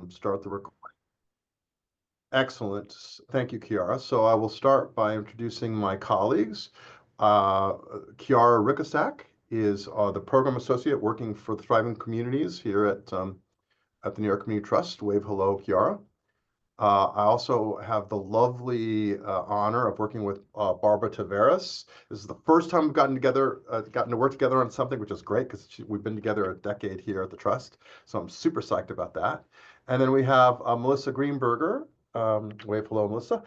Start the recording. Excellent. Thank you, Chiara. So I will start by introducing my colleagues. Chiara Rickosak is the program associate working for the Thriving Communities here at the New York Community Trust. Wave hello, Chiara. I also have the lovely honor of working with Barbara Taveras. This is the first time we've gotten to work together on something, which is great because we've been together a decade here at the Trust. So I'm super psyched about that. And then we have Melissa Greenberger. Wave hello, Melissa.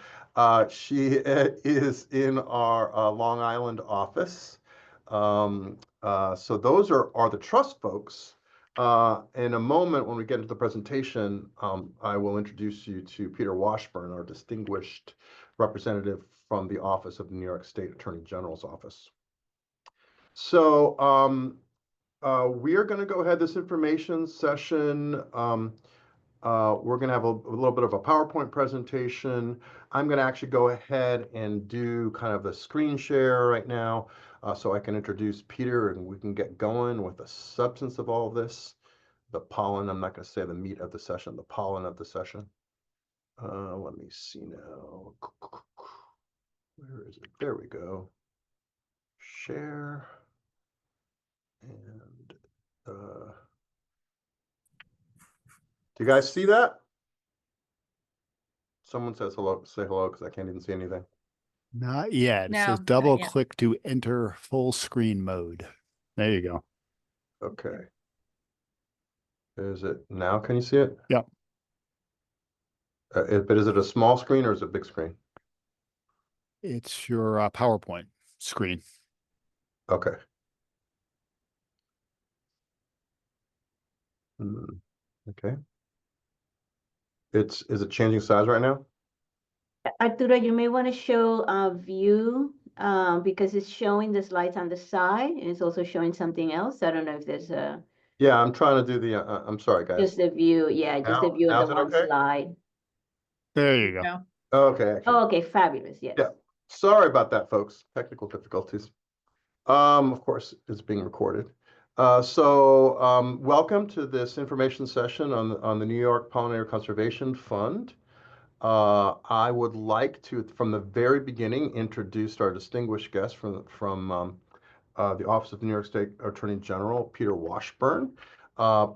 She is in our Long Island office. So those are the Trust folks. In a moment, when we get into the presentation, I will introduce you to Peter Washburn, our distinguished representative from the Office of the New York State Attorney General's office. So we are going to go ahead this information session. We're going to have a little bit of a PowerPoint presentation. I'm going to actually go ahead and do kind of the screen share right now so I can introduce Peter and we can get going with the substance of all of this. The pollen, I'm not going to say the meat of the session, the pollen of the session. Let me see now. Where is it? There we go. Share. And do you guys see that? Someone says hello, say hello, because I can't even see anything. Not yet. It says No, double not yet. click to enter full screen mode. There you go. Okay. Is it now? Can you see it? Yep. But is it a small screen or is it a big screen? It's your PowerPoint screen. Okay. Okay. Is it changing size right now? Arturo, you may want to show a view because it's showing the slides on the side and it's also showing something else. I don't know if there's a. Yeah, I'm trying to do the, I'm sorry, guys. Just the view. Yeah, just the view of the one slide. There you go. Okay. Actually. Oh, okay, fabulous. Yes. Yeah. Sorry about that, folks. Technical difficulties. Of course, it's being recorded. Welcome to this information session on the New York Pollinator Conservation Fund. I would like to, from the very beginning, introduce our distinguished guest from the Office of the New York State Attorney General, Peter Washburn.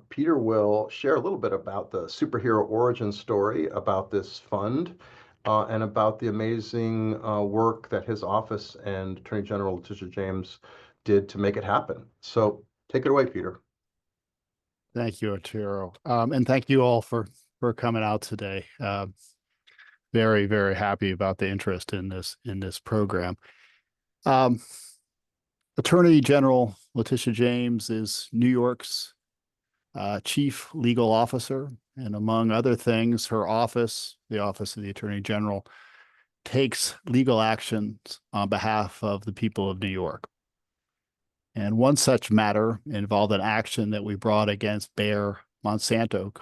Peter will share a little bit about the superhero origin story about this fund and about the amazing work that his office and Attorney General Letitia James did to make it happen. So take it away, Peter. Thank you, Arturo. And thank you all for coming out today. Very, very happy about the interest in this program. Attorney General Letitia James is New York's chief legal officer, and among other things, her office, the Office of the Attorney General, takes legal actions on behalf of the people of New York. And one such matter involved an action that we brought against Bayer Monsanto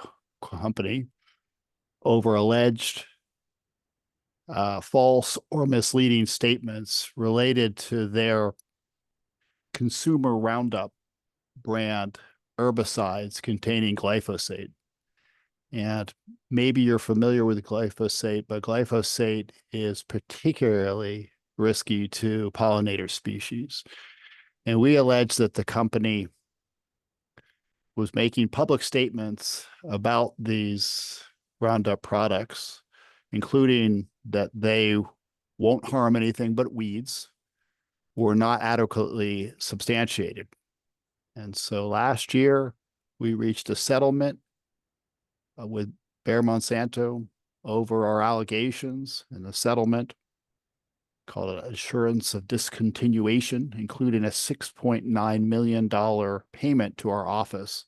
Company over alleged false or misleading statements related to their consumer Roundup brand herbicides containing glyphosate. And maybe you're familiar with glyphosate, but glyphosate is particularly risky to pollinator species. And we allege that the company was making public statements about these Roundup products, including that they won't harm anything but weeds, were not adequately substantiated. And so last year, we reached a settlement with Bayer Monsanto over our allegations, and the settlement, called an assurance of discontinuation, including a $6.9 million payment to our office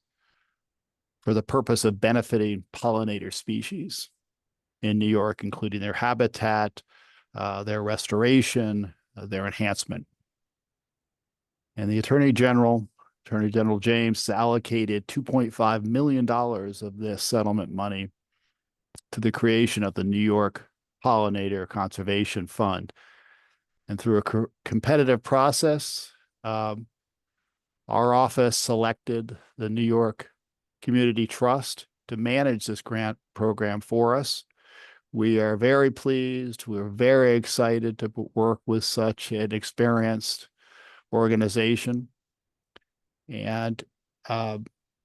for the purpose of benefiting pollinator species in New York, including their habitat, their restoration, their enhancement. And the Attorney General James, allocated $2.5 million of this settlement money to the creation of the New York Pollinator Conservation Fund. And through a competitive process, our office selected the New York Community Trust to manage this grant program for us. We are very pleased. We're very excited to work with such an experienced organization. And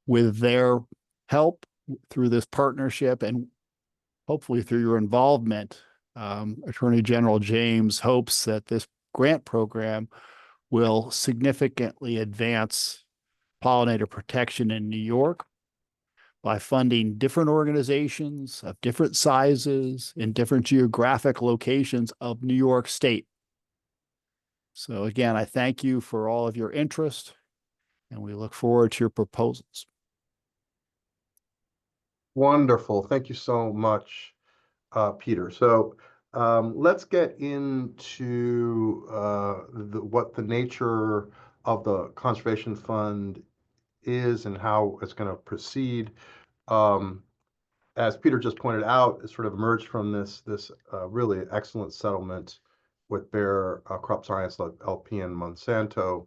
with their help through this partnership and hopefully through your involvement, Attorney General James hopes that this grant program will significantly advance pollinator protection in New York by funding different organizations of different sizes in different geographic locations of New York State. So again, I thank you for all of your interest, and we look forward to your proposals. Wonderful. Thank you so much, Peter. So let's get into what the nature of the Conservation Fund is and how it's going to proceed. As Peter just pointed out, it sort of emerged from this really excellent settlement with Bayer Crop Science LP and Monsanto.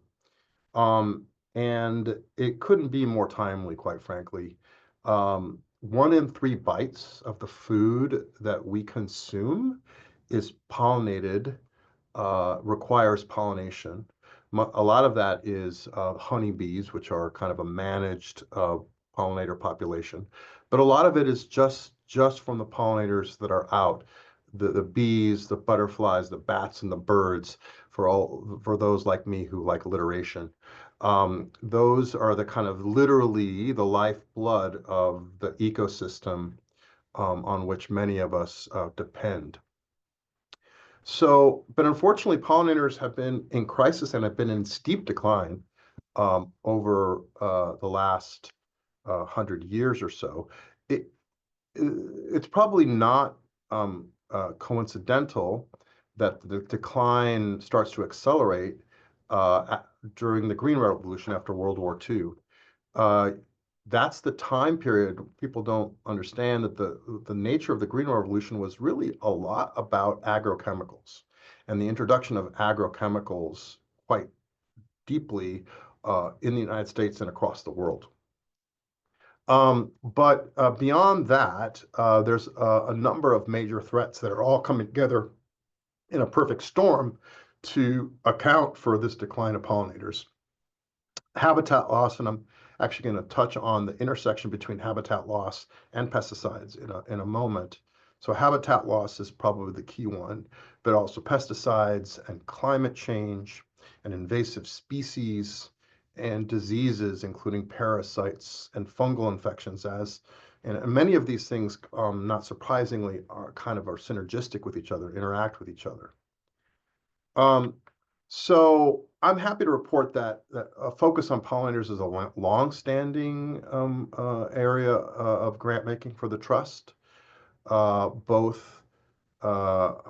And it couldn't be more timely, quite frankly. 1 in 3 bites of the food that we consume is pollinated, requires pollination. A lot of that is honeybees, which are kind of a managed pollinator population. But a lot of it is just from the pollinators that are out, the bees, the butterflies, the bats, and the birds, for those like me who like alliteration. Those are the kind of literally the lifeblood of the ecosystem on which many of us depend. So, but unfortunately, pollinators have been in crisis and have been in steep decline over the last 100 years or so. It's probably not coincidental that the decline starts to accelerate during the Green Revolution after World War II. That's the time period. People don't understand that the nature of the Green Revolution was really a lot about agrochemicals and the introduction of agrochemicals quite deeply in the United States and across the world. But beyond that, there's a number of major threats that are all coming together in a perfect storm to account for this decline of pollinators. Habitat loss, and I'm actually going to touch on the intersection between habitat loss and pesticides in a moment. So habitat loss is probably the key one, but also pesticides and climate change and invasive species and diseases, including parasites and fungal infections, and many of these things, not surprisingly, are synergistic with each other, interact with each other. So I'm happy to report that a focus on pollinators is a long-standing area of grant making for the trust. I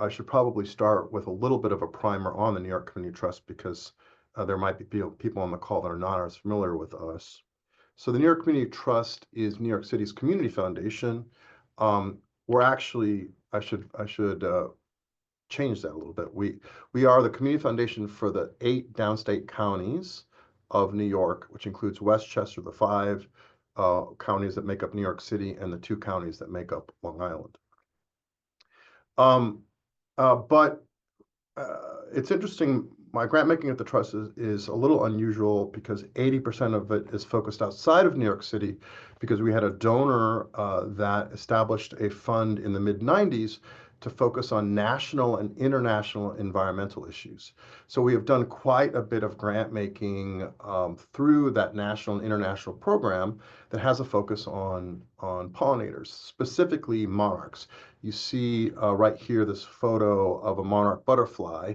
should probably start with a little bit of a primer on the New York Community Trust because there might be people on the call that are not as familiar with us. So the New York Community Trust is New York City's community foundation. We're actually, I should change that a little bit. We are the community foundation for the 8 downstate counties of New York, which includes Westchester, the 5 counties that make up New York City, and the 2 counties that make up Long Island. But it's interesting. My grant making at the trust is a little unusual because 80% of it is focused outside of New York City, because we had a donor that established a fund in the mid-90s to focus on national and international environmental issues. So we have done quite a bit of grant making through that national and international program that has a focus on pollinators, specifically monarchs. You see right here this photo of a monarch butterfly.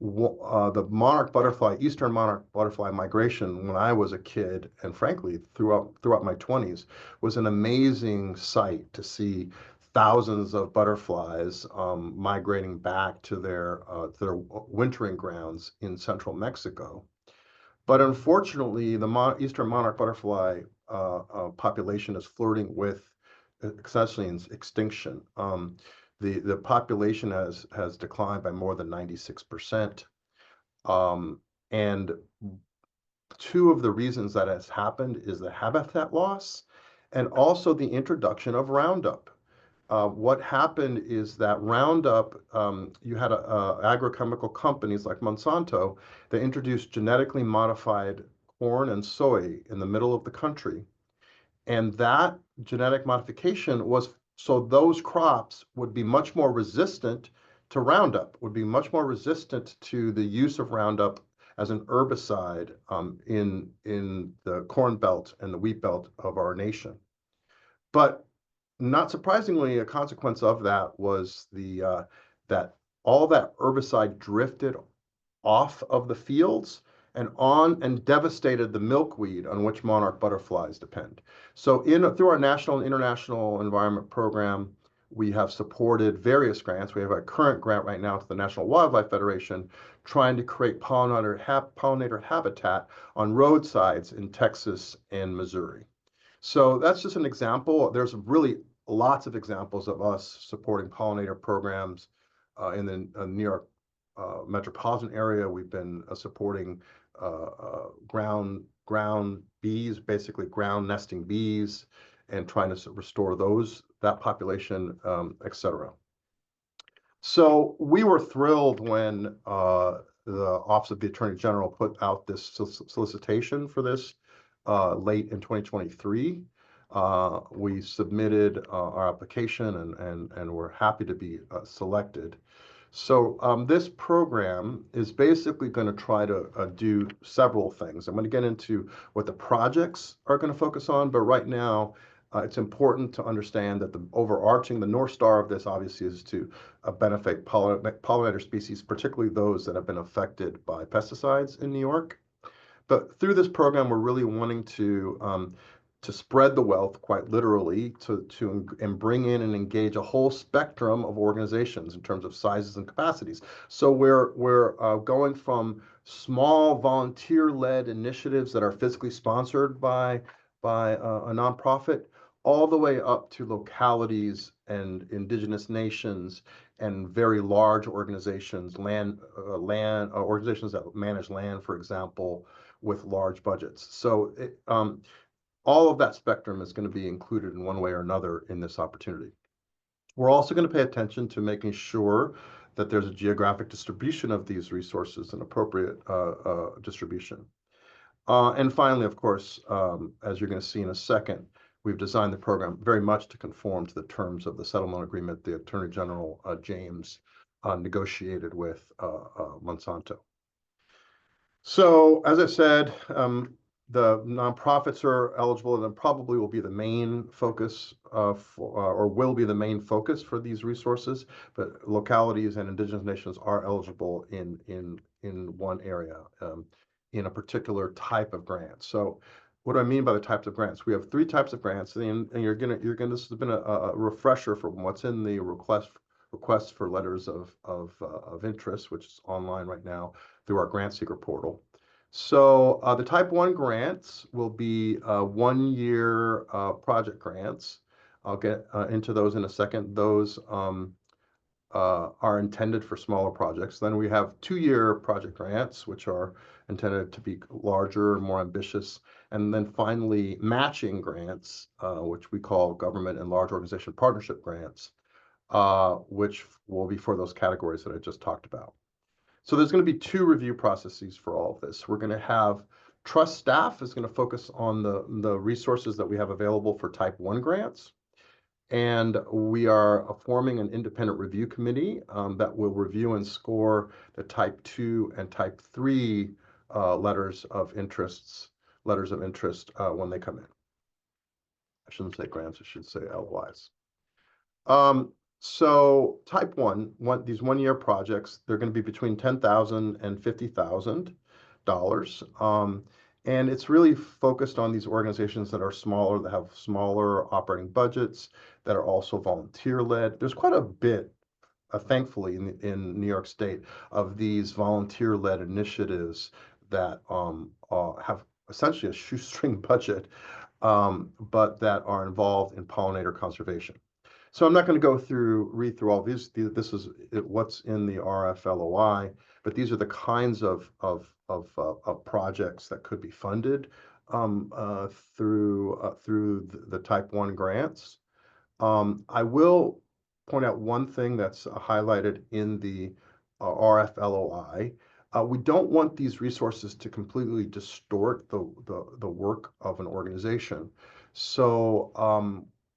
The monarch butterfly, eastern monarch butterfly migration when I was a kid, and frankly throughout my 20s, was an amazing sight to see thousands of butterflies migrating back to their wintering grounds in central Mexico. But unfortunately, the eastern monarch butterfly population is flirting with essentially extinction. The population has declined by more than 96%. And 2 of the reasons that has happened is the habitat loss and also the introduction of Roundup. What happened is that Roundup, you had agrochemical companies like Monsanto that introduced genetically modified corn and soy in the middle of the country. And that genetic modification was so those crops would be much more resistant to Roundup, would be much more resistant to the use of Roundup as an herbicide in the corn belt and the wheat belt of our nation. But not surprisingly, a consequence of that was that all that herbicide drifted off of the fields and on and devastated the milkweed on which monarch butterflies depend. So through our national and international environment program, we have supported various grants. We have a current grant right now to the National Wildlife Federation trying to create pollinator habitat on roadsides in Texas and Missouri. So that's just an example. There's really lots of examples of us supporting pollinator programs in the New York metropolitan area. We've been supporting ground bees, basically ground nesting bees, and trying to restore that population, et cetera. So we were thrilled when the Office of the Attorney General put out this solicitation for this late in 2023. We submitted our application and we're happy to be selected. So this program is basically going to try to do several things. I'm going to get into what the projects are going to focus on, but right now it's important to understand that the North Star of this obviously is to benefit pollinator species, particularly those that have been affected by pesticides in New York. But through this program, we're really wanting to spread the wealth, quite literally, and bring in and engage a whole spectrum of organizations in terms of sizes and capacities. So we're going from small volunteer-led initiatives that are physically sponsored by a nonprofit, all the way up to localities and indigenous nations and very large organizations, organizations that manage land, for example, with large budgets. So all of that spectrum is going to be included in one way or another in this opportunity. We're also going to pay attention to making sure that there's a geographic distribution of these resources and appropriate distribution. And finally, of course, as you're going to see in a second, we've designed the program very much to conform to the terms of the settlement agreement the Attorney General James negotiated with Monsanto. So, as I said, the nonprofits are eligible and probably will be the main focus or will be the main focus for these resources, but localities and indigenous nations are eligible in one area, in a particular type of grant. So what do I mean by the types of grants? We have 3 types of grants, and this has been a refresher from what's in the requests for letters of interest, which is online right now through our grant seeker portal. So the type 1 grants will be 1-year project grants. I'll get into those in a second. Those are intended for smaller projects. Then we have 2-year project grants, which are intended to be larger and more ambitious. And then finally, matching grants, which we call government and large organization partnership grants, which will be for those categories that I just talked about. So there's going to be 2 review processes for all of this. We're going to have trust staff is going to focus on the resources that we have available for type 1 grants. And we are forming an independent review committee that will review and score the type 2 and type 3 letters of interest when they come in. I shouldn't say grants, I should say LOIs. So type 1, these 1-year projects, they're going to be between $10,000 and $50,000. And it's really focused on these organizations that are smaller, that have smaller operating budgets, that are also volunteer-led. There's quite a bit, thankfully, in New York State of these volunteer-led initiatives that have essentially a shoestring budget, but that are involved in pollinator conservation. So I'm not going to read through all these. This is what's in the RFLOI, but these are the kinds of projects that could be funded through the type 1 grants. I will point out one thing that's highlighted in the RFLOI. We don't want these resources to completely distort the work of an organization. So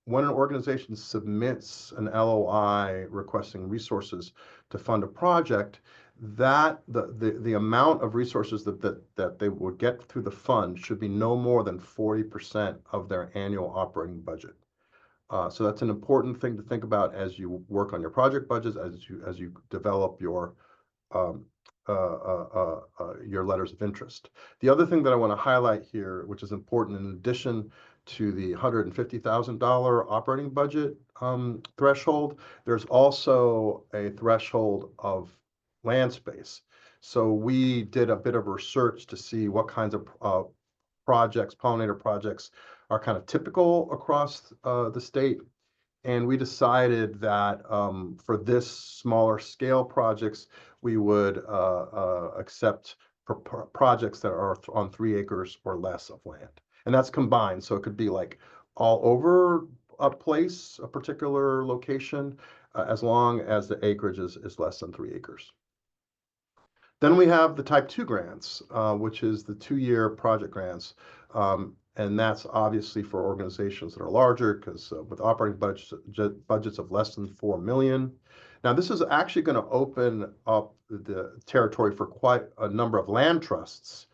when an organization submits an LOI requesting resources to fund a project, that the amount of resources that they would get through the fund should be no more than 40% of their annual operating budget. So that's an important thing to think about as you work on your project budgets, as you develop your letters of interest. The other thing that I want to highlight here, which is important in addition to the $150,000 operating budget threshold, there's also a threshold of land space. So we did a bit of research to see what kinds of projects, pollinator projects, are kind of typical across the state. And we decided that for this smaller scale projects, we would accept projects that are on 3 acres or less of land. And that's combined. So it could be like all over a place, a particular location, as long as the acreage is less than 3 acres. Then we have the type 2 grants, which is the 2-year project grants. And that's obviously for organizations that are larger, because with operating budgets of less than 4 million. Now, this is actually going to open up the territory for quite a number of land trusts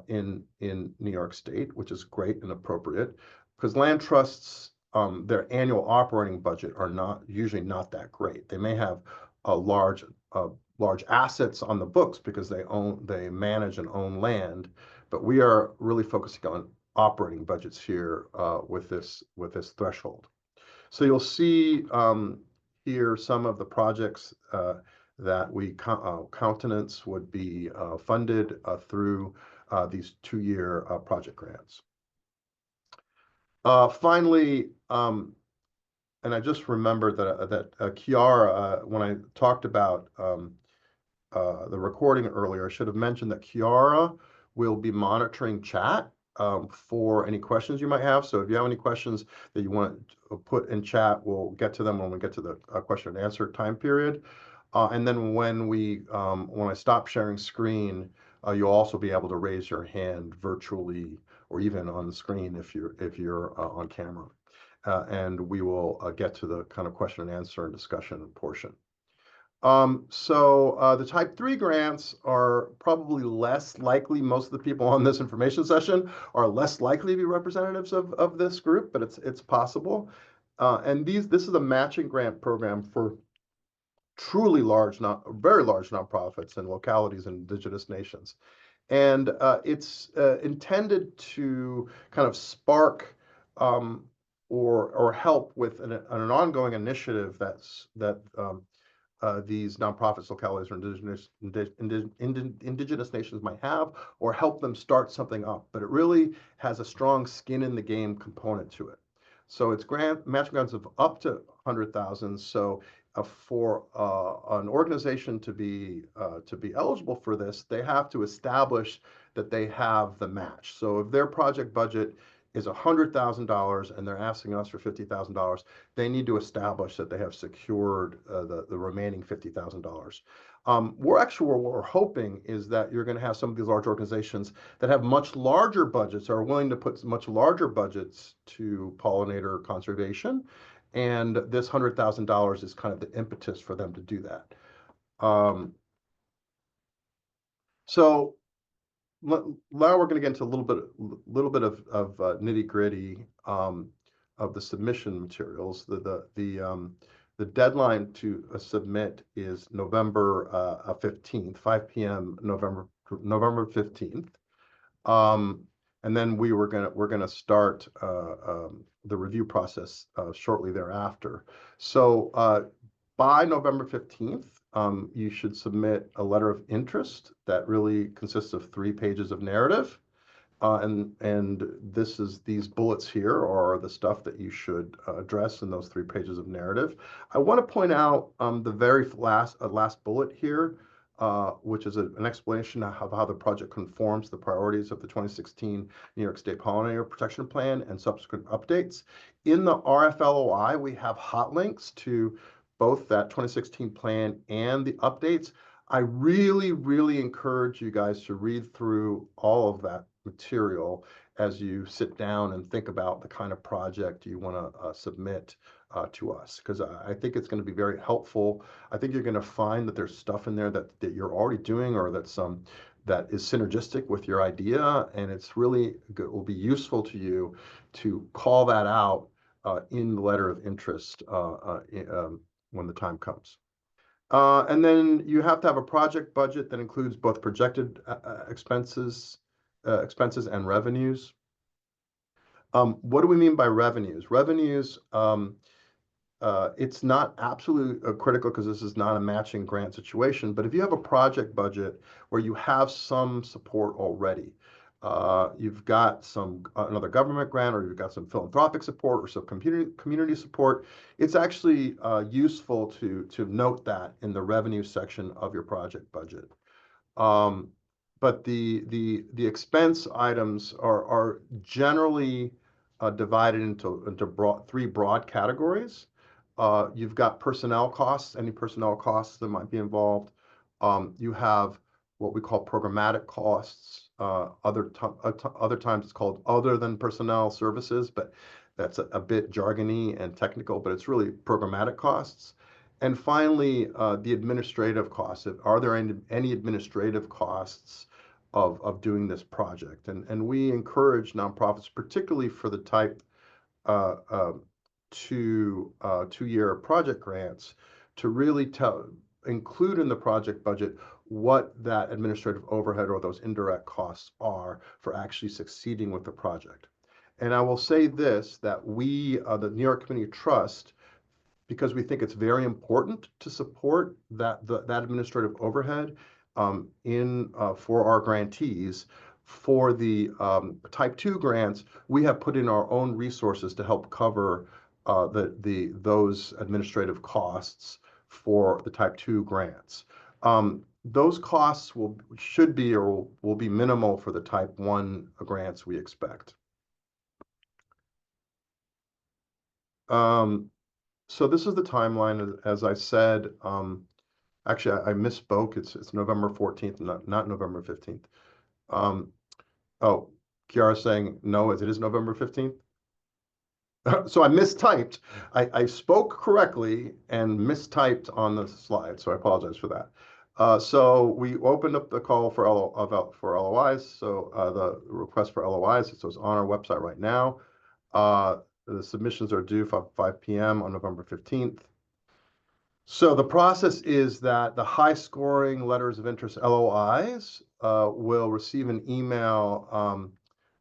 in New York State, which is great and appropriate, because land trusts, their annual operating budget are usually not that great. They may have a large assets on the books because they manage and own land, but we are really focusing on operating budgets here with this threshold. So you'll see here some of the projects that we countenance would be funded through these 2-year project grants. Finally, and I just remembered that Chiara, when I talked about the recording earlier, I should have mentioned that Chiara will be monitoring chat for any questions you might have. So if you have any questions that you want to put in chat, we'll get to them when we get to the question and answer time period. And then when I stop sharing screen, you'll also be able to raise your hand virtually or even on the screen if you're on camera. And we will get to the kind of question and answer and discussion portion. So the type 3 grants are probably less likely. Most of the people on this information session are less likely to be representatives of this group, but it's possible. And this is a matching grant program for truly very large nonprofits and localities and indigenous nations. And it's intended to kind of spark or help with an ongoing initiative that these nonprofits, localities, or indigenous nations might have, or help them start something up. But it really has a strong skin in the game component to it. So it's matching grants of up to 100,000. So for an organization to be eligible for this, they have to establish that they have the match. So if their project budget is $100,000 and they're asking us for $50,000, they need to establish that they have secured the remaining $50,000. What we're hoping is that you're going to have some of these large organizations that have much larger budgets, are willing to put much larger budgets to pollinator conservation, and this $100,000 is kind of the impetus for them to do that. So now we're going to get into a little bit of nitty gritty of the submission materials. The deadline to submit is November 15th, 5 p.m. November 15th. And then we're gonna start the review process shortly thereafter. So by November 15th, you should submit a letter of interest that really consists of 3 pages of narrative. And these bullets here are the stuff that you should address in those 3 pages of narrative. I want to point out the very last bullet here. which is an explanation of how the project conforms to the priorities of the 2016 New York State Pollinator Protection Plan and subsequent updates. In the RFLOI, we have hot links to both that 2016 plan and the updates. I really, really encourage you guys to read through all of that material as you sit down and think about the kind of project you want to submit to us, because I think it's going to be very helpful. I think you're going to find that there's stuff in there that you're already doing, or that is synergistic with your idea, and it's really good, will be useful to you to call that out in the letter of interest when the time comes. And then you have to have a project budget that includes both projected expenses and revenues. What do we mean by revenues? Revenues, it's not absolutely critical because this is not a matching grant situation, but if you have a project budget where you have some support already, you've got another government grant, or you've got some philanthropic support or some community support, it's actually useful to note that in the revenue section of your project budget. But the expense items are generally divided into three broad categories. You've got personnel costs, any personnel costs that might be involved. You have what we call programmatic costs. Other times it's called other than personnel services, but that's a bit jargony and technical, but it's really programmatic costs. And finally, the administrative costs. Are there any administrative costs of doing this project? And we encourage nonprofits, particularly for the type 2-year project grants, to really include in the project budget what that administrative overhead or those indirect costs are for actually succeeding with the project. And I will say this, that we, the New York Community Trust, because we think it's very important to support that administrative overhead for our grantees. For the type 2 grants, we have put in our own resources to help cover those administrative costs for the type 2 grants. Those costs should be or will be minimal for the type 1 grants we expect. So this is the timeline, as I said. Actually, I misspoke. It's November 14th, not November 15th. Oh, Kiara's saying no, it is November 15th. So I mistyped. I spoke correctly and mistyped on the slide, so I apologize for that. So we opened up the call for LOIs. So the request for LOIs, so it's on our website right now. The submissions are due 5 p.m. on November 15th. So the process is that the high-scoring letters of interest LOIs will receive an email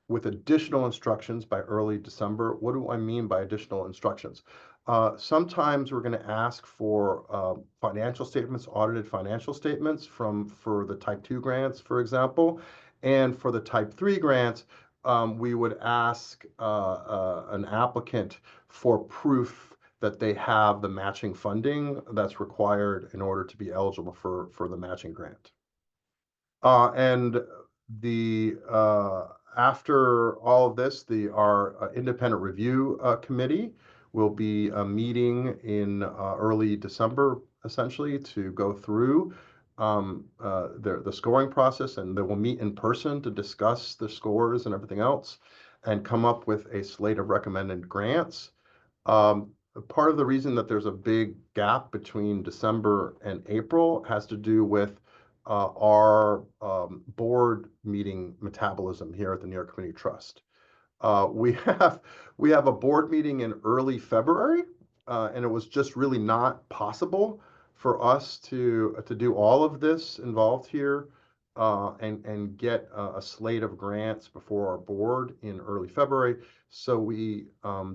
with additional instructions by early December. What do I mean by additional instructions? Sometimes we're going to ask for financial statements, audited financial statements for the type 2 grants, for example. And for the type 3 grants, we would ask an applicant for proof that they have the matching funding that's required in order to be eligible for the matching grant. And after all of this, our independent review committee will be meeting in early December, essentially, to go through the scoring process, and they will meet in person to discuss the scores and everything else and come up with a slate of recommended grants. Part of the reason that there's a big gap between December and April has to do with our board meeting metabolism here at the New York Community Trust. We have a board meeting in early February, and it was just really not possible for us to do all of this involved here and get a slate of grants before our board in early February. So we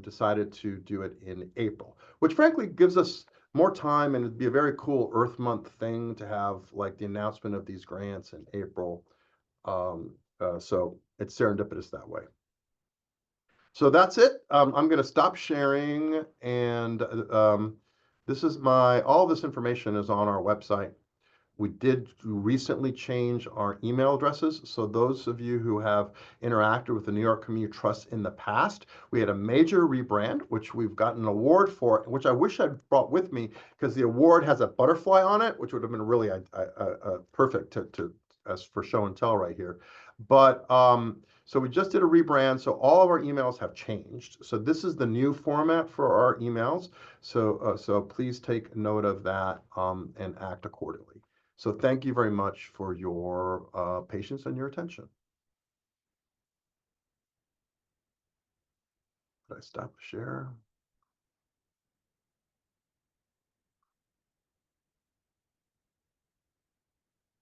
decided to do it in April, which frankly gives us more time, and it'd be a very cool Earth Month thing to have, like, the announcement of these grants in April. So it's serendipitous that way. So that's it. I'm going to stop sharing, and all this information is on our website. We did recently change our email addresses. So those of you who have interacted with the New York Community Trust in the past, we had a major rebrand, which we've gotten an award for, which I wish I'd brought with me because the award has a butterfly on it, which would have been really perfect to as for show and tell right here. But so we just did a rebrand. So all of our emails have changed. So this is the new format for our emails. So please take note of that and act accordingly. So thank you very much for your patience and your attention. Did I stop the share?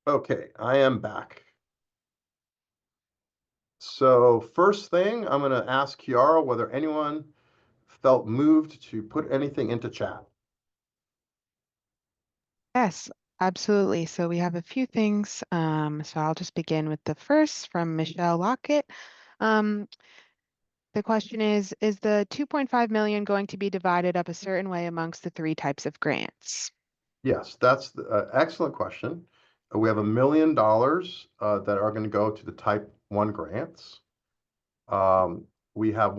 Okay, I am back. So first thing, I'm going to ask Kiara whether anyone felt moved to put anything into chat. Yes, absolutely. So we have a few things. So I'll just begin with the first from Michelle Lockett. The question is the 2.5 million going to be divided up a certain way amongst the three types of grants? Yes, that's the excellent question. We have $1 million that are going to go to the type 1 grants. We have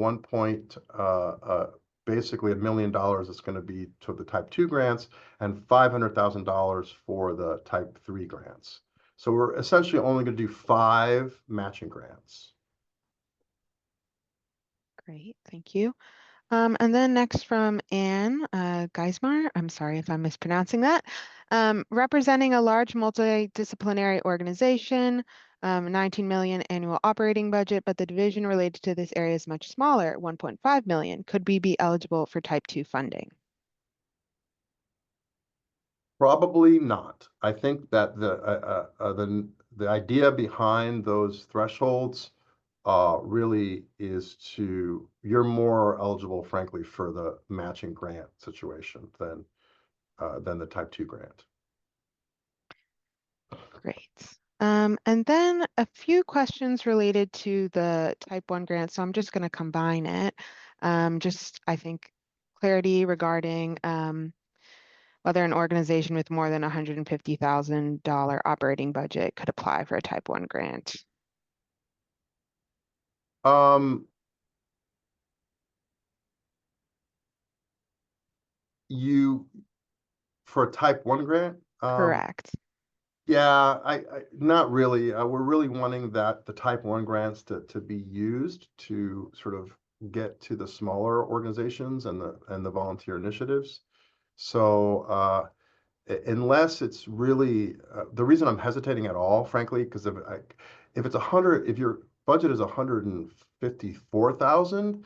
basically $1 million that's going to be to the type 2 grants and $500,000 for the type 3 grants. So we're essentially only going to do 5 matching grants. Great, thank you. And then next from Anne Geismar, I'm sorry if I'm mispronouncing that, representing a large multidisciplinary organization, 19 million annual operating budget, but the division related to this area is much smaller, 1.5 million. Could we be eligible for type 2 funding? Probably not. I think that the idea behind those thresholds really is you're more eligible, frankly, for the matching grant situation than the type 2 grant. Great. And then a few questions related to the type 1 grant. So I'm just going to combine it. I think, clarity regarding whether an organization with more than $150,000 operating budget could apply for a type 1 grant. For a type 1 grant? Correct. Yeah, not really. We're really wanting the type 1 grants to be used to sort of get to the smaller organizations and the volunteer initiatives. So unless it's really the reason I'm hesitating at all, frankly, because if your budget is 154,000,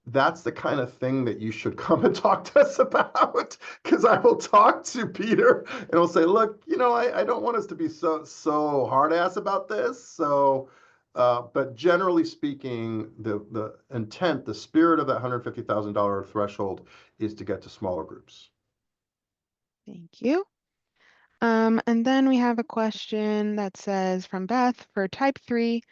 that's the kind of thing that you should come and talk to us about, because I will talk to Peter and I'll say, look, I don't want us to be so hard ass about this. So, but generally speaking, the intent, the spirit of that $150,000 threshold is to get to smaller groups. Thank you. And then we have a question that says from Beth, for type 3,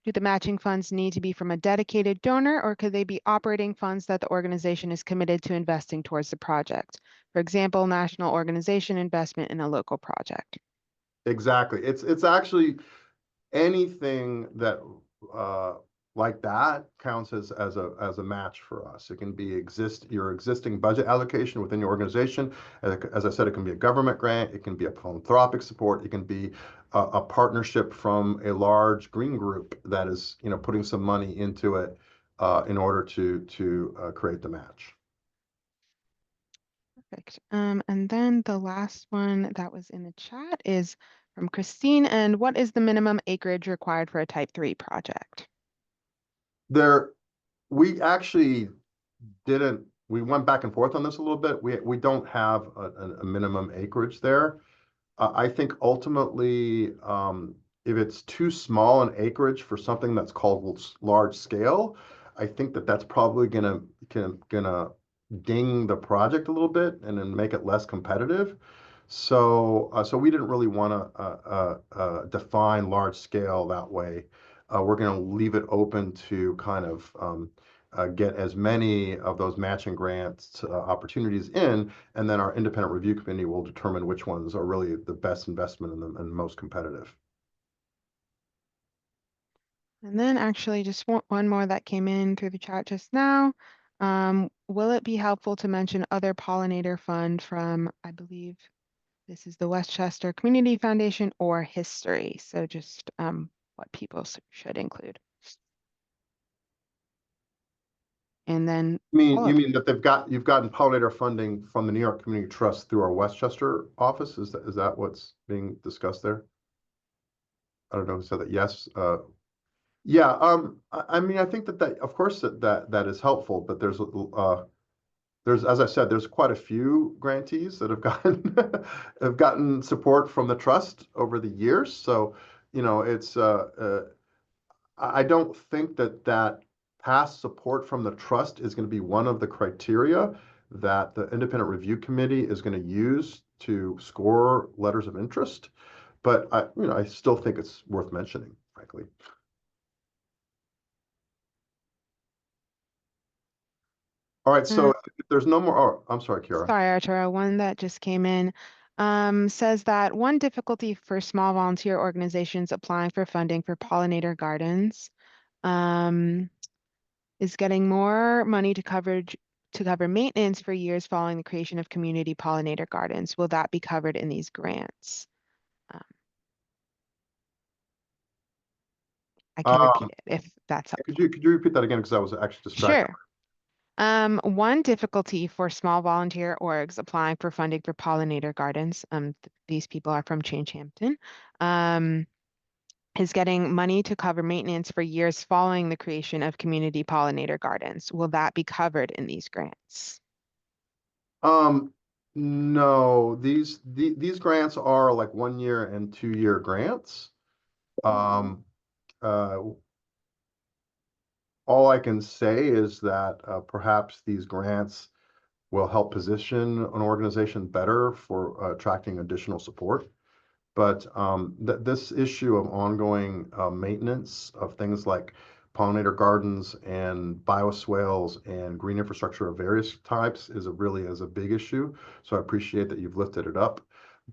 do the matching funds need to be from a dedicated donor, or could they be operating funds that the organization is committed to investing towards the project? For example, national organization investment in a local project. Exactly. It's actually anything that like that counts as a match for us. It can be your existing budget allocation within your organization. As I said, it can be a government grant, it can be a philanthropic support, it can be a partnership from a large green group that is putting some money into it in order to create the match. Perfect. And then the last one that was in the chat is from Christine. And what is the minimum acreage required for a type 3 project? We actually we went back and forth on this a little bit. We don't have a minimum acreage there. I think ultimately, if it's too small an acreage for something that's called large scale, I think that's probably gonna ding the project a little bit and then make it less competitive. So we didn't really want to define large scale that way. We're going to leave it open to kind of get as many of those matching grants opportunities in, and then our independent review committee will determine which ones are really the best investment in them and most competitive. And then actually just one more that came in through the chat just now. Will it be helpful to mention other pollinator fund from, I believe this is the Westchester Community Foundation or history? So just what people should include. And then You mean that you've gotten pollinator funding from the New York Community Trust through our Westchester office? Is that what's being discussed there? I don't know who said that. Yes. Yeah. I mean, I think that of course that is helpful, but there's as I said, there's quite a few grantees that have gotten have gotten support from the trust over the years. So, it's I don't think that past support from the trust is going to be one of the criteria that the independent review committee is going to use to score letters of interest. But I still think it's worth mentioning, frankly. All right, so if there's no more, oh, I'm sorry, Kiara. Sorry, Arturo, one that just came in says that one difficulty for small volunteer organizations applying for funding for pollinator gardens is getting more money to cover maintenance for years following the creation of community pollinator gardens. Will that be covered in these grants? I can repeat it if that's helpful. Could you repeat that again, because I was actually distracted. Sure. One difficulty for small volunteer orgs applying for funding for pollinator gardens, these people are from Changehampton, is getting money to cover maintenance for years following the creation of community pollinator gardens. Will that be covered in these grants? No, these grants are like 1 year and 2 year grants. All I can say is that perhaps these grants will help position an organization better for attracting additional support. But this issue of ongoing maintenance of things like pollinator gardens and bioswales and green infrastructure of various types is a big issue. So I appreciate that you've lifted it up,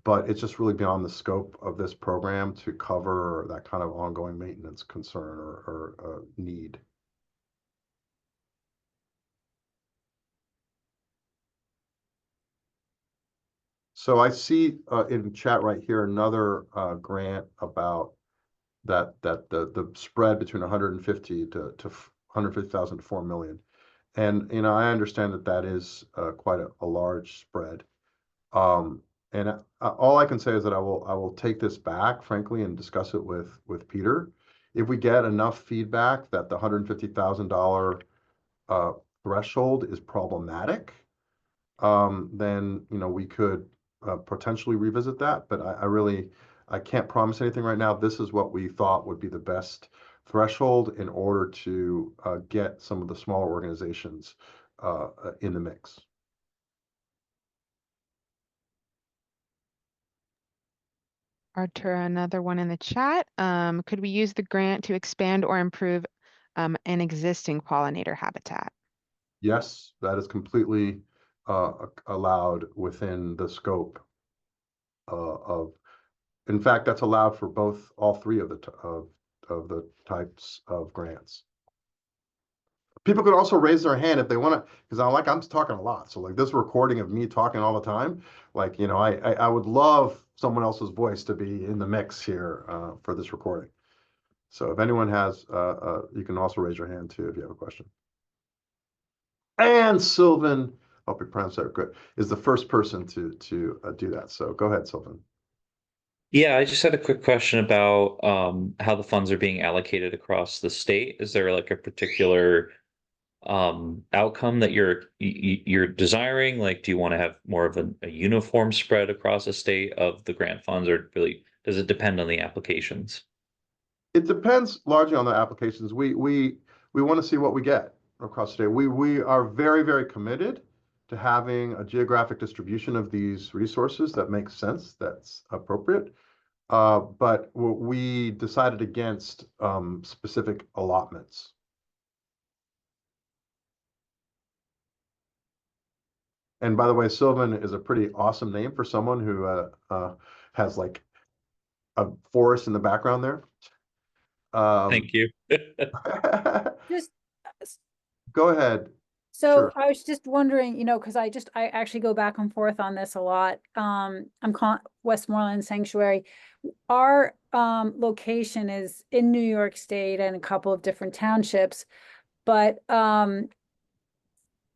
but it's just really beyond the scope of this program to cover that kind of ongoing maintenance concern or need. So I see in chat right here another grant about that the spread between 150 to 150,000 to 4 million, and I understand that is quite a large spread. And all I can say is that I will take this back, frankly, and discuss it with Peter. If we get enough feedback that the $150,000 threshold is problematic, then we could potentially revisit that. But I can't promise anything right now. This is what we thought would be the best threshold in order to get some of the smaller organizations in the mix. Arturo, another one in the chat. Could we use the grant to expand or improve an existing pollinator habitat? Yes, that is completely allowed within the scope in fact, that's allowed for all three of the types of grants. People could also raise their hand if they want to, because I'm talking a lot. So like this recording of me talking all the time, like, I would love someone else's voice to be in the mix here for this recording. So if anyone has, you can also raise your hand too if you have a question. And Sylvan, hope you pronounced that good, is the first person to do that. So go ahead, Sylvan. Yeah, I just had a quick question about how the funds are being allocated across the state. Is there like a particular outcome that you're desiring? Like, do you want to have more of a uniform spread across the state of the grant funds, or really does it depend on the applications? It depends largely on the applications. We want to see what we get across the state. We are very, very committed to having a geographic distribution of these resources that makes sense, that's appropriate. But we decided against specific allotments. And by the way, Sylvan is a pretty awesome name for someone who has like a forest in the background there. Thank you. Just Go ahead. so Sure. I was just wondering, because I actually go back and forth on this a lot. I'm calling Westmoreland Sanctuary. Our location is in New York State and a couple of different townships, but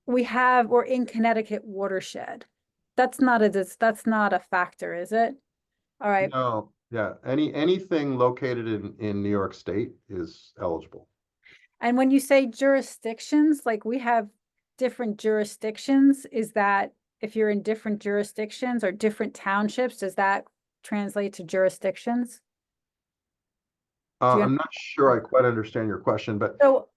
we're in Connecticut watershed. That's not a factor, is it? All right. No, yeah. Anything located in New York State is eligible. And when you say jurisdictions, like we have different jurisdictions, is that if you're in different jurisdictions or different townships, does that translate to jurisdictions? I'm not sure I quite understand your question, but So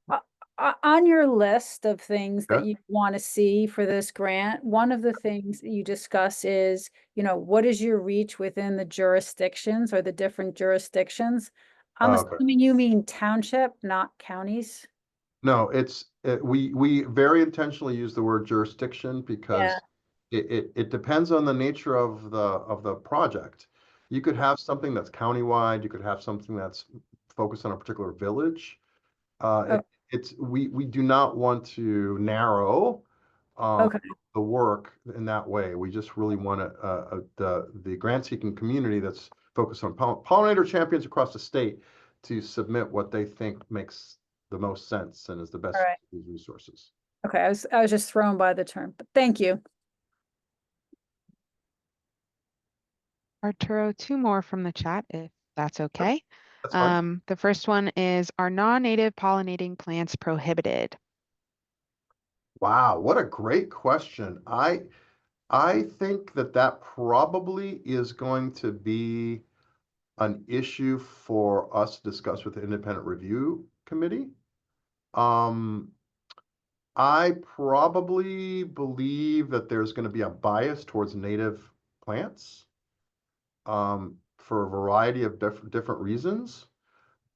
on your list of things that Yeah. you want to see for this grant, one of the things that you discuss is, what is your reach within the jurisdictions or the different jurisdictions? I'm okay. assuming you mean township, not counties. No, we very intentionally use the word jurisdiction because Yeah. it depends on the nature of the project. You could have something that's countywide, you could have something that's focused on a particular village. We do not want to narrow Okay. the work in that way. We just really want the grant seeking community that's focused on pollinator champions across the state to submit what they think makes the most sense and is the best All right. use of these resources. Okay, I was just thrown by the term, but thank you. Arturo, two more from the chat, if that's okay. That's fine. The first one is, are non-native pollinating plants prohibited? Wow, what a great question. I think that probably is going to be an issue for us to discuss with the independent review committee. I probably believe that there's going to be a bias towards native plants for a variety of different reasons.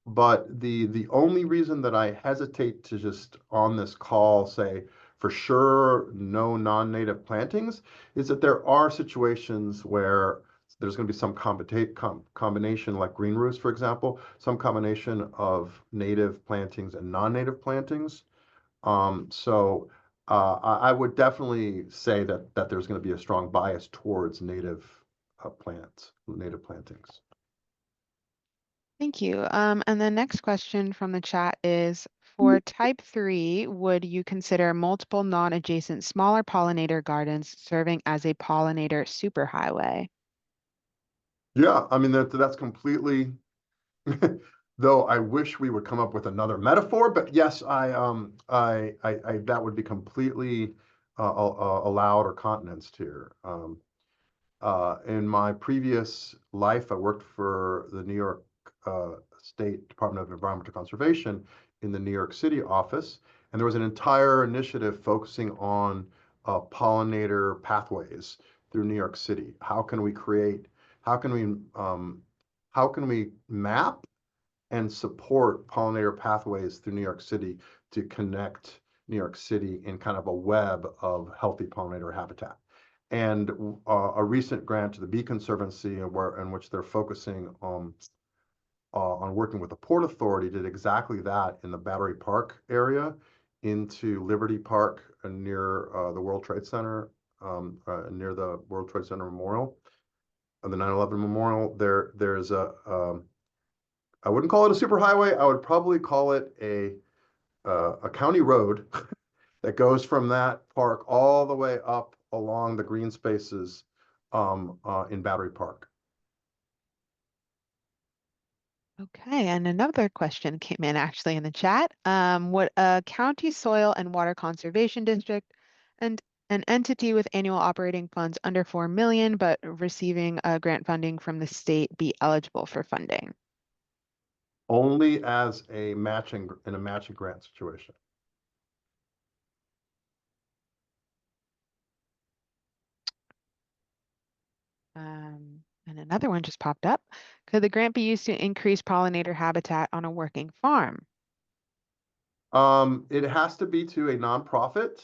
But the only reason that I hesitate to just on this call say for sure no non-native plantings is that there are situations where there's going to be some combination like green roofs, for example, some combination of native plantings and non-native plantings. So I would definitely say that there's going to be a strong bias towards native native plantings. Thank you. And the next question from the chat is, for type 3, would you consider multiple non-adjacent smaller pollinator gardens serving as a pollinator superhighway? Yeah, I mean that's completely though I wish we would come up with another metaphor, but yes, I that would be completely allowed or countenanced here. In my previous life, I worked for the New York State Department of Environmental Conservation in the New York City office, and there was an entire initiative focusing on pollinator pathways through New York City. How can we map and support pollinator pathways through New York City to connect New York City in kind of a web of healthy pollinator habitat? And a recent grant to the Bee Conservancy, in which they're focusing on working with the Port Authority, did exactly that in the Battery Park area into Liberty Park near the World Trade Center, near the World Trade Center Memorial, the 9/11 Memorial. There's I wouldn't call it a superhighway. I would probably call it a county road that goes from that park all the way up along the green spaces in Battery Park. Okay, and another question came in actually in the chat. Would a county soil and water conservation district and an entity with annual operating funds under 4 million but receiving grant funding from the state be eligible for funding? Only as a matching grant situation. And another one just popped up. Could the grant be used to increase pollinator habitat on a working farm? It has to be to a nonprofit.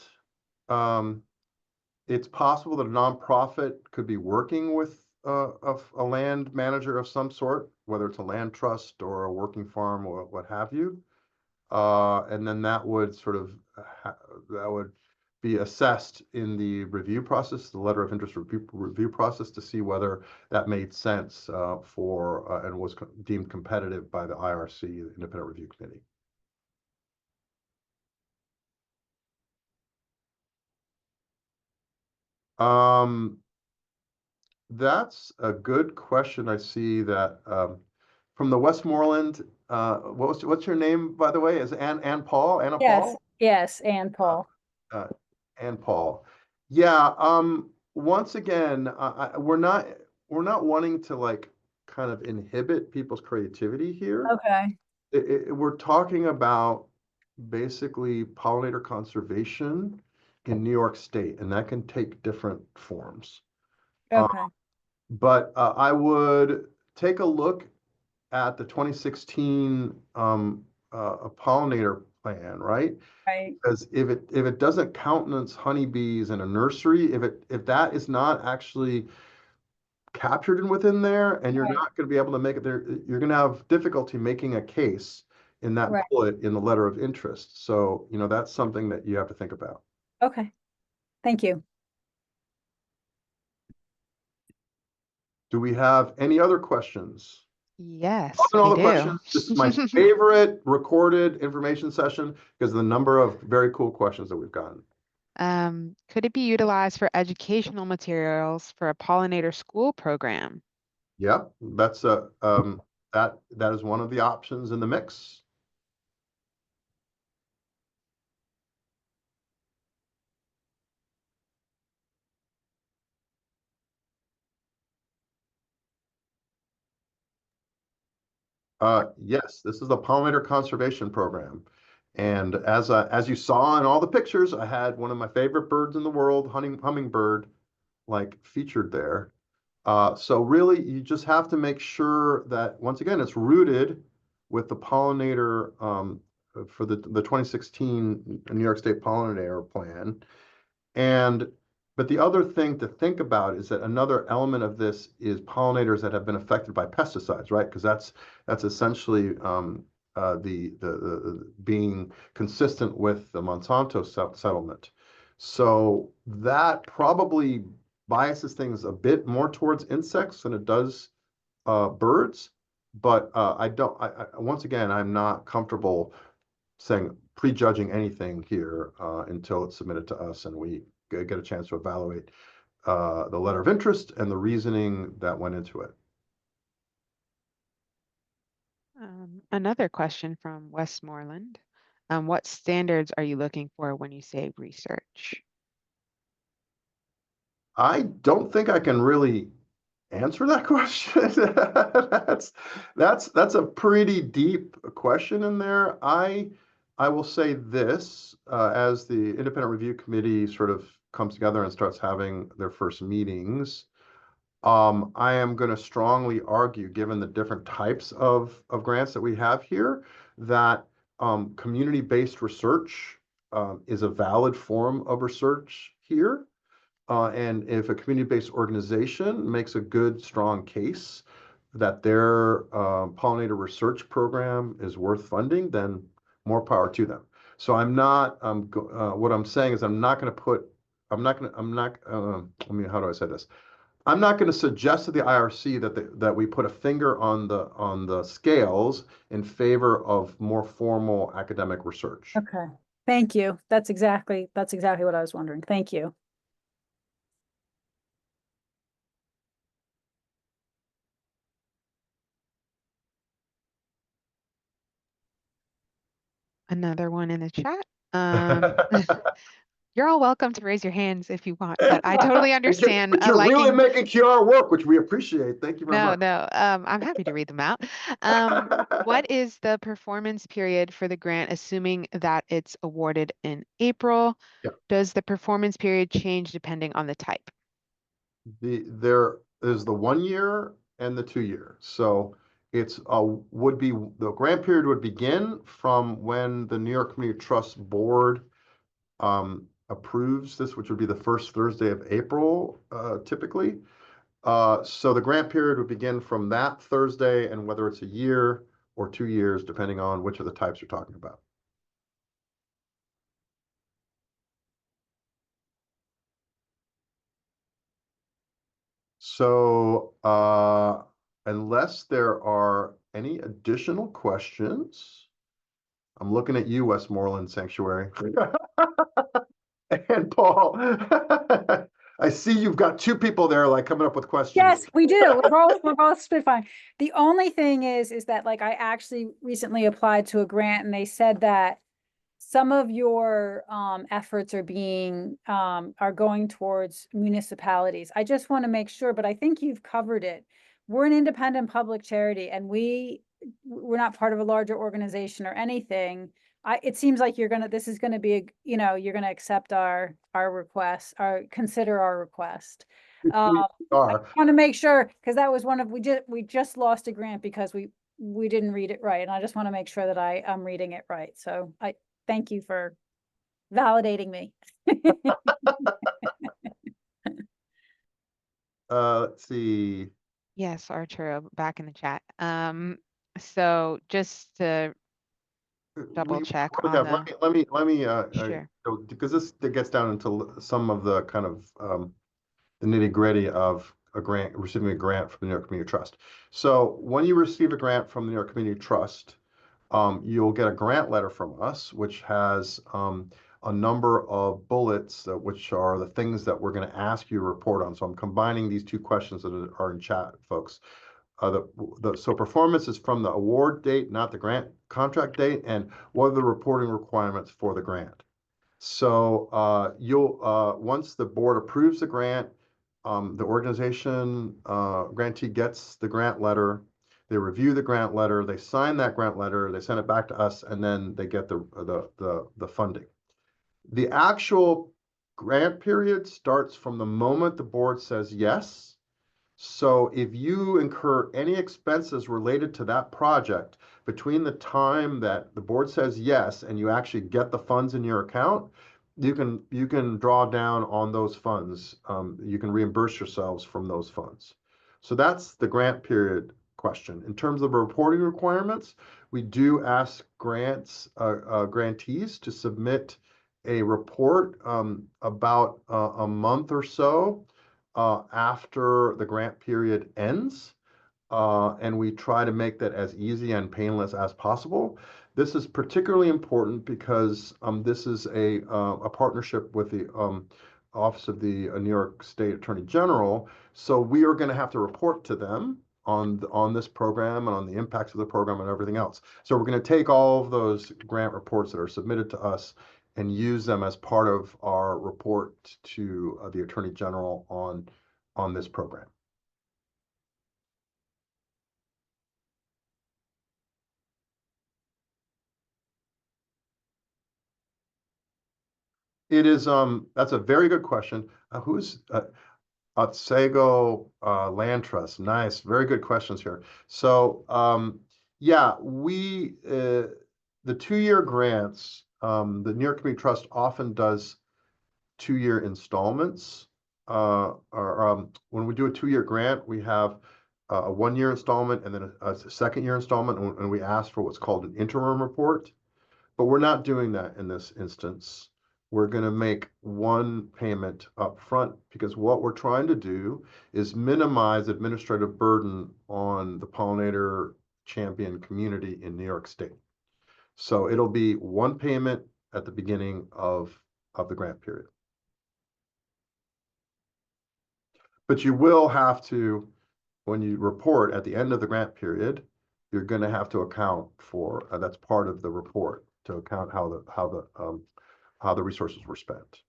it's possible that a nonprofit could be working with a land manager of some sort, whether it's a land trust or a working farm or what have you. And then that would sort of that would be assessed in the review process, the letter of interest review process, to see whether that made sense for and was deemed competitive by the IRC, the Independent Review Committee. That's a good question. I see that from the Westmoreland. What's your name, by the way? Is Ann Paul? Anna Yes, Paul? yes, and Paul. Ann Paul. Yeah. Once again, we're not wanting to like kind of inhibit people's creativity here. Okay, We're talking about basically pollinator conservation in New York State, and that can take different forms. okay, But I would take a look at the 2016 pollinator plan, right? right, Because if it doesn't countenance honeybees in a nursery, if that is not actually captured in within there, and you're right, not going to be able to make it there, you're going to have difficulty making a case in that right. bullet in the letter of interest. So, that's something that you have to think about. Okay, thank you. Do we have any other questions? Yes, Other than all we the do. questions, this is my favorite recorded information session because of the number of very cool questions that we've gotten. Could it be utilized for educational materials for a pollinator school program? Yep, that's that is one of the options in the mix. Yes, this is the Pollinator Conservation Program. And as you saw in all the pictures, I had one of my favorite birds in the world, hummingbird, like featured there. So really, you just have to make sure that, once again, it's rooted with the pollinator for the 2016 New York State Pollinator Plan. But the other thing to think about is that another element of this is pollinators that have been affected by pesticides, right? Because that's essentially the being consistent with the Monsanto settlement. So that probably biases things a bit more towards insects than it does birds. But once again, I'm not comfortable saying prejudging anything here until it's submitted to us and we get a chance to evaluate the letter of interest and the reasoning that went into it. Another question from Westmoreland. What standards are you looking for when you say research? I don't think I can really answer that question. That's a pretty deep question in there. I will say this, as the Independent Review Committee sort of comes together and starts having their first meetings, I am going to strongly argue, given the different types of grants that we have here, that community-based research is a valid form of research here. And if a community-based organization makes a good, strong case that their pollinator research program is worth funding, then more power to them. So I'm not, what I'm saying is I'm not going to put, how do I say this? I'm not going to suggest to the IRC that we put a finger on the scales in favor of more formal academic research. Okay, thank you. That's exactly what I was wondering. Thank you. Another one in the chat. You're all welcome to raise your hands if you want, but I totally understand. But you're really making QR work, which we appreciate. Thank you very much. No, I'm happy to read them out. What is the performance period for the grant, assuming that it's awarded in April? Yeah. Does the performance period change depending on the type? There is the 1 year and the 2 year. So it's the grant period would begin from when the New York Community Trust Board approves this, which would be the first Thursday of April, typically. So the grant period would begin from that Thursday, and whether it's a year or 2 years, depending on which of the types you're talking about. So unless there are any additional questions, I'm looking at you, Westmoreland Sanctuary. And Paul, I see you've got 2 people there like coming up with questions. Yes, we do. We're both split fine. The only thing is that like I actually recently applied to a grant and they said that some of your efforts are being are going towards municipalities. I just want to make sure, but I think you've covered it. We're an independent public charity and we're not part of a larger organization or anything. It seems like this is gonna be, you're gonna accept our request, or consider our request. We I are. want to make sure, because that was we just lost a grant because we didn't read it right. And I just want to make sure that I'm reading it right. So I thank you for validating me. Let's see. Yes, Arturo, back in the chat. So just to double check on the. Let me Sure. because this gets down into some of the kind of the nitty-gritty of receiving a grant from the New York Community Trust. So when you receive a grant from the New York Community Trust, you'll get a grant letter from us, which has a number of bullets, which are the things that we're going to ask you to report on. So I'm combining these 2 questions that are in chat, folks. So performance is from the award date, not the grant contract date, and what are the reporting requirements for the grant? So you'll once the board approves the grant, the organization grantee gets the grant letter. They review the grant letter, they sign that grant letter, they send it back to us, and then they get the funding. The actual grant period starts from the moment the board says yes. So if you incur any expenses related to that project between the time that the board says yes and you actually get the funds in your account, you can draw down on those funds. You can reimburse yourselves from those funds. So that's the grant period question. In terms of reporting requirements, we do ask grantees to submit a report about a month or so after the grant period ends, and we try to make that as easy and painless as possible. This is particularly important because this is a partnership with the Office of the New York State Attorney General, so we are going to have to report to them on this program and on the impacts of the program and everything else. So we're going to take all of those grant reports that are submitted to us and use them as part of our report to the Attorney General on this program. It is that's a very good question. Who's Otsego Land Trust? Nice, very good questions here. So yeah, we the 2-year grants, the New York Community Trust often does 2-year installments. When we do a 2-year grant, we have a 1-year installment and then a 2nd-year installment, and we ask for what's called an interim report. But we're not doing that in this instance. We're going to make one payment up front because what we're trying to do is minimize administrative burden on the pollinator champion community in New York State. So it'll be one payment at the beginning of the grant period. But you will have to, when you report at the end of the grant period, you're going to have to account for that's part of the report, to account how the resources were spent.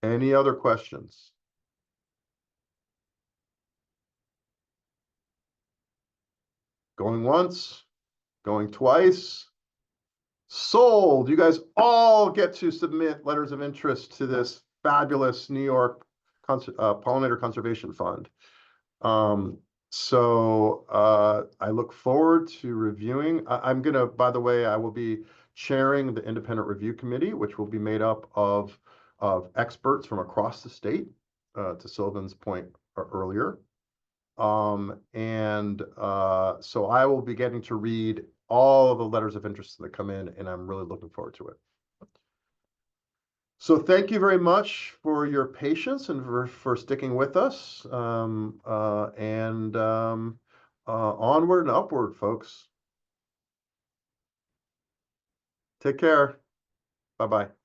Any other questions? Going once, going twice. Sold. You guys all get to submit letters of interest to this fabulous New York Pollinator Conservation Fund. So I look forward to reviewing. I'm going to, by the way, I will be chairing the independent review committee, which will be made up of experts from across the state, to Sylvan's point earlier. So I will be getting to read all of the letters of interest that come in, and I'm really looking forward to it. So thank you very much for your patience and for sticking with us. Onward and upward, folks. Take care. Bye-bye.